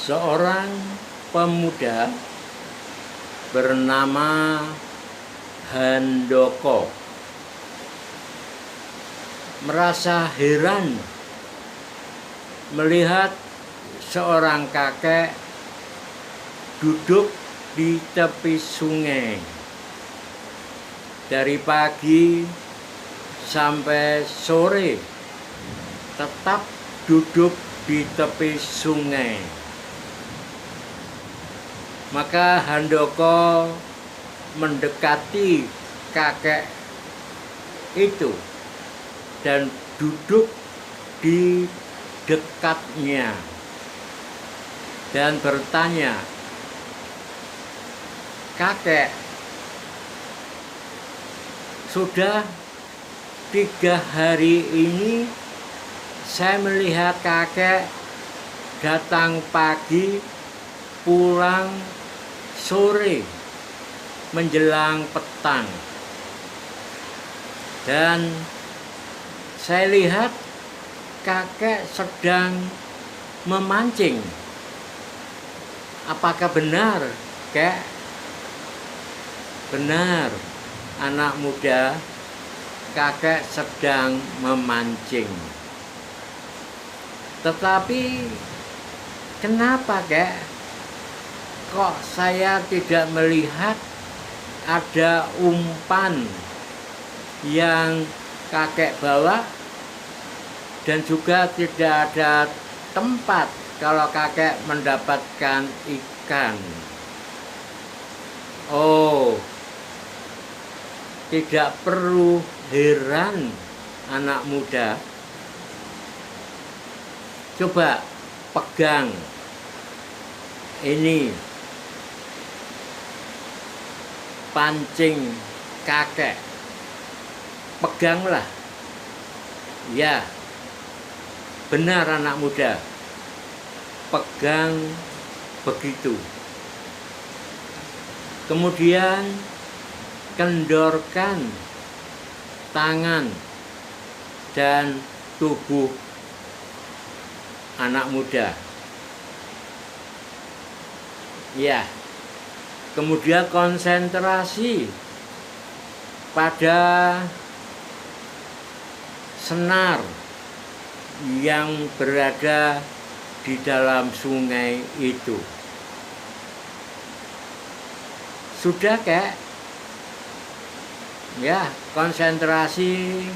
Seorang pemuda bernama Handoko merasa heran melihat seorang kakek duduk di tepi sungai dari pagi sampai sore, tetap duduk di tepi sungai. Maka Handoko mendekati kakek itu dan duduk di dekatnya dan bertanya, "Kakek, sudah 3 hari ini saya melihat kakek datang pagi, pulang sore menjelang petang. Dan saya lihat kakek sedang memancing. Apakah benar, Kek?" "Benar, anak muda, kakek sedang memancing. Tetapi kenapa, Kek? Kok saya tidak melihat ada umpan yang kakek bawa, dan juga tidak ada tempat kalau kakek mendapatkan ikan?" "Oh, tidak perlu heran, anak muda. Coba pegang ini pancing kakek. Peganglah." "Ya, benar anak muda, pegang begitu. Kemudian kendorkan tangan dan tubuh anak muda. Ya, kemudian konsentrasi pada senar yang berada di dalam sungai itu." "Sudah, Kek?" "Ya, konsentrasi,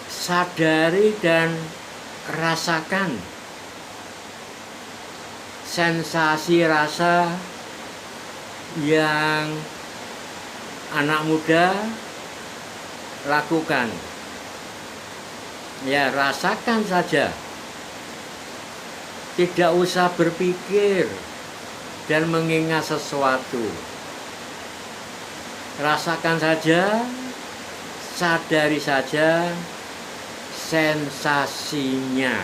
sadari dan rasakan sensasi rasa yang anak muda lakukan. Ya, rasakan saja. Tidak usah berpikir dan mengingat sesuatu. Rasakan saja, sadari saja sensasinya,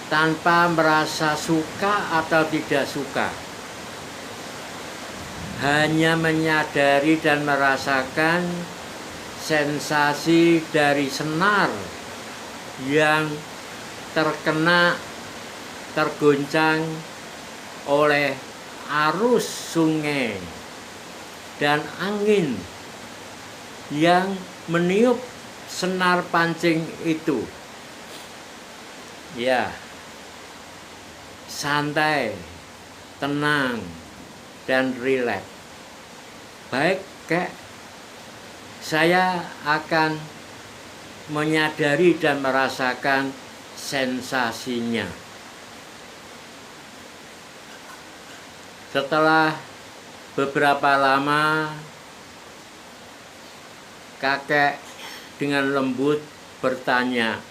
tanpa merasa suka atau tidak suka. Hanya menyadari dan merasakan sensasi dari senar yang terkena, tergoncang oleh arus sungai dan angin yang meniup senar pancing itu. Ya, santai, tenang, dan rileks. Baik, Kek, saya akan menyadari dan merasakan sensasinya." Setelah beberapa lama, kakek dengan lembut bertanya,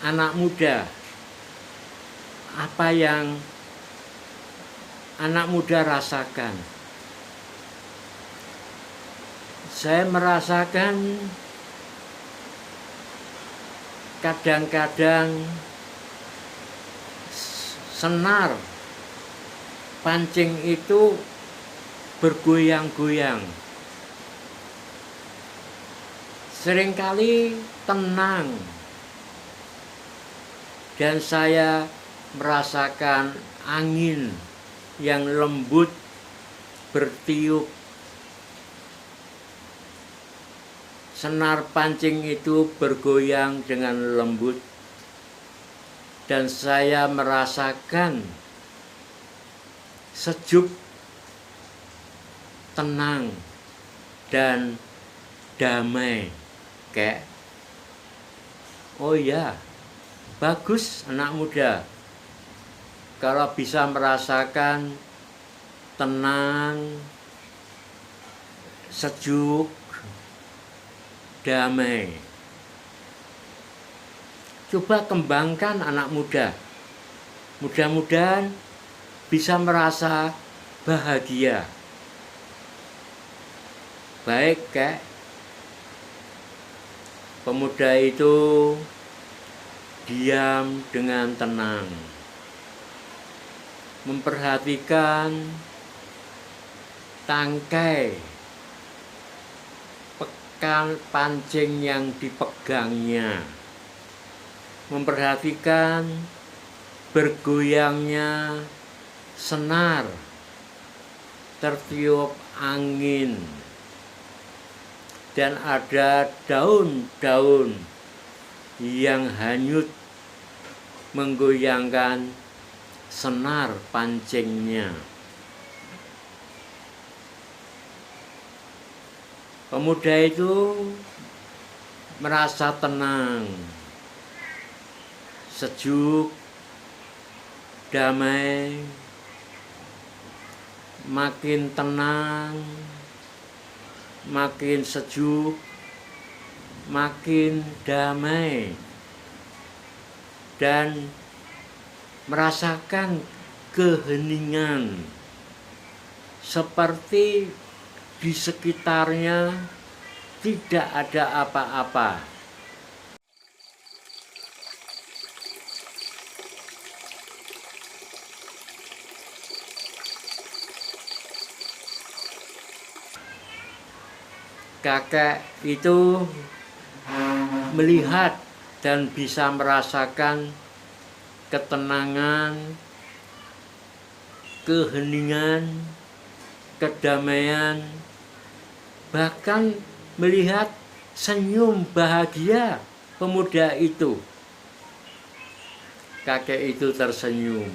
"Anak muda, apa yang anak muda rasakan?" "Saya merasakan kadang-kadang senar pancing itu bergoyang-goyang. seringkali tenang dan saya merasakan angin yang lembut bertiup. Senar pancing itu bergoyang dengan lembut dan saya merasakan sejuk, tenang, dan damai. Kayak, oh ya, bagus anak muda kalau bisa merasakan tenang, sejuk, damai. Coba kembangkan anak muda. Mudah-mudahan bisa merasa bahagia. Baik, Kak. Pemuda itu diam dengan tenang, memperhatikan tangkai pekan pancing yang dipegangnya, memperhatikan bergoyangnya senar tertiup angin, dan ada daun-daun yang hanyut menggoyangkan senar pancingnya. Pemuda itu merasa tenang, sejuk, damai, makin tenang, makin sejuk, makin damai, dan merasakan keheningan seperti di sekitarnya tidak ada apa-apa. Kakek itu melihat dan bisa merasakan ketenangan, keheningan, kedamaian, bahkan melihat senyum bahagia pemuda itu. Kakek itu tersenyum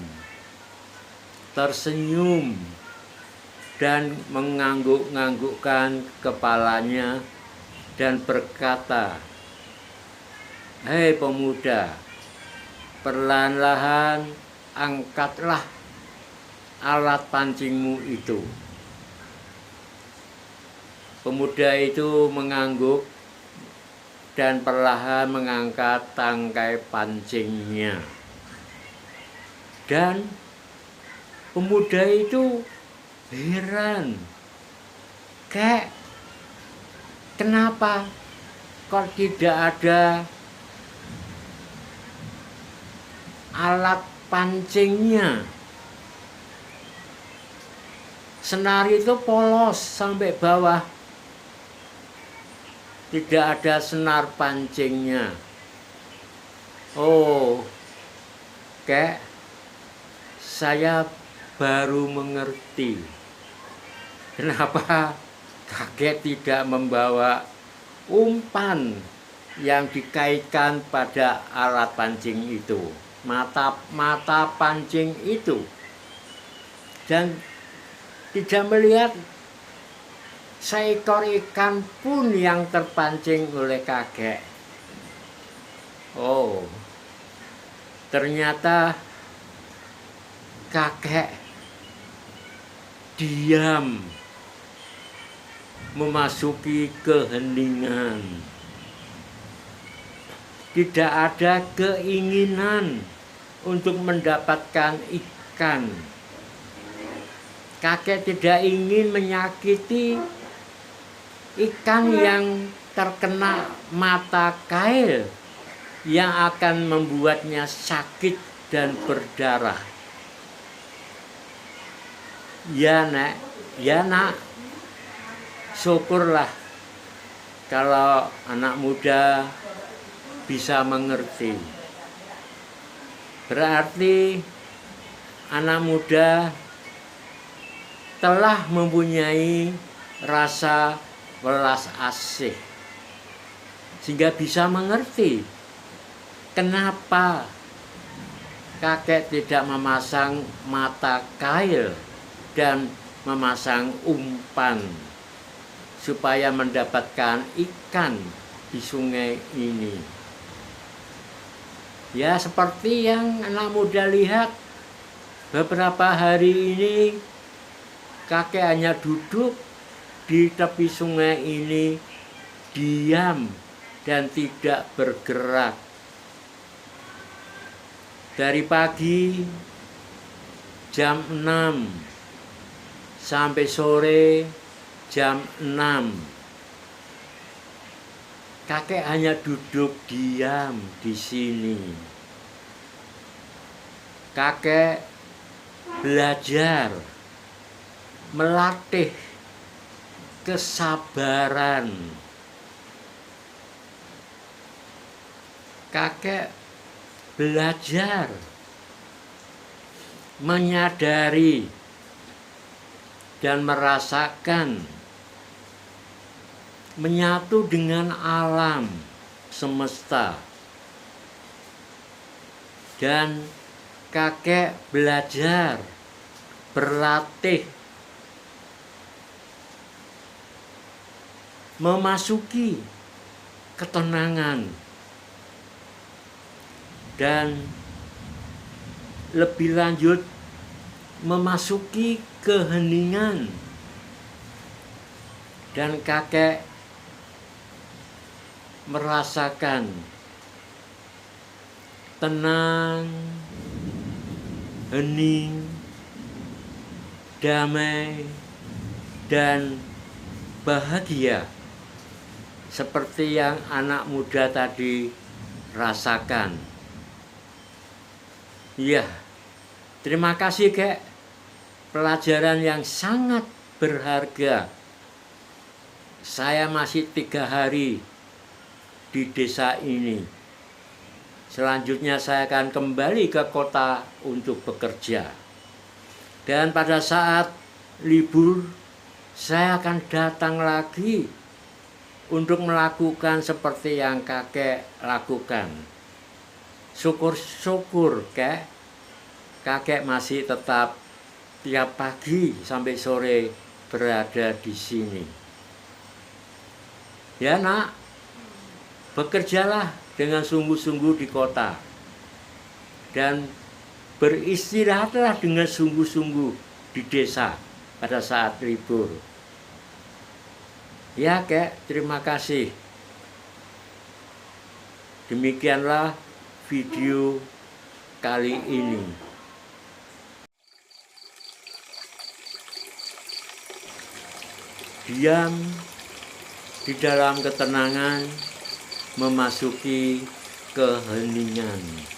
dan mengangguk-anggukkan kepalanya dan berkata, "Hei pemuda, perlahan-lahan angkatlah alat pancingmu itu." Pemuda itu mengangguk dan perlahan mengangkat tangkai pancingnya. Dan pemuda itu heran, "Kek, kenapa kok tidak ada alat pancingnya? Senar itu polos sampai bawah, tidak ada senar pancingnya." "Oh, Kek, saya baru mengerti kenapa kakek tidak membawa umpan yang dikaitkan pada alat pancing itu, mata pancing itu, dan tidak melihat seekor ikan pun yang terpancing oleh kakek." Oh, ternyata kakek diam memasuki keheningan. Tidak ada keinginan untuk mendapatkan ikan. Kakek tidak ingin menyakiti ikan yang terkena mata kail yang akan membuatnya sakit dan berdarah. "Ya, Nek, ya, Nak, syukurlah kalau anak muda bisa mengerti. Berarti anak muda telah mempunyai rasa welas asih, sehingga bisa mengerti kenapa kakek tidak memasang mata kail dan memasang umpan supaya mendapatkan ikan di sungai ini. Ya, seperti yang anak muda lihat, beberapa hari ini kakek hanya duduk di tepi sungai ini, diam dan tidak bergerak. Dari pagi jam 6 sampai sore jam 6, kakek hanya duduk diam di sini. Kakek belajar melatih kesabaran. Kakek belajar menyadari dan merasakan, menyatu dengan alam semesta. Dan kakek belajar berlatih memasuki ketenangan dan lebih lanjut memasuki keheningan. Dan kakek merasakan tenang, hening, damai, dan bahagia seperti yang anak muda tadi rasakan. Iya, terima kasih Kek, pelajaran yang sangat berharga. Saya masih 3 hari di desa ini. Selanjutnya saya akan kembali ke kota untuk bekerja. Dan pada saat libur, saya akan datang lagi untuk melakukan seperti yang kakek lakukan. Syukur-syukur kakek masih tetap tiap pagi sampai sore berada di sini. Ya nak, bekerjalah dengan sungguh-sungguh di kota. Dan beristirahatlah dengan sungguh-sungguh di desa pada saat libur. Ya Kek, terima kasih. Demikianlah video kali ini. Diam di dalam ketenangan, memasuki keheningan.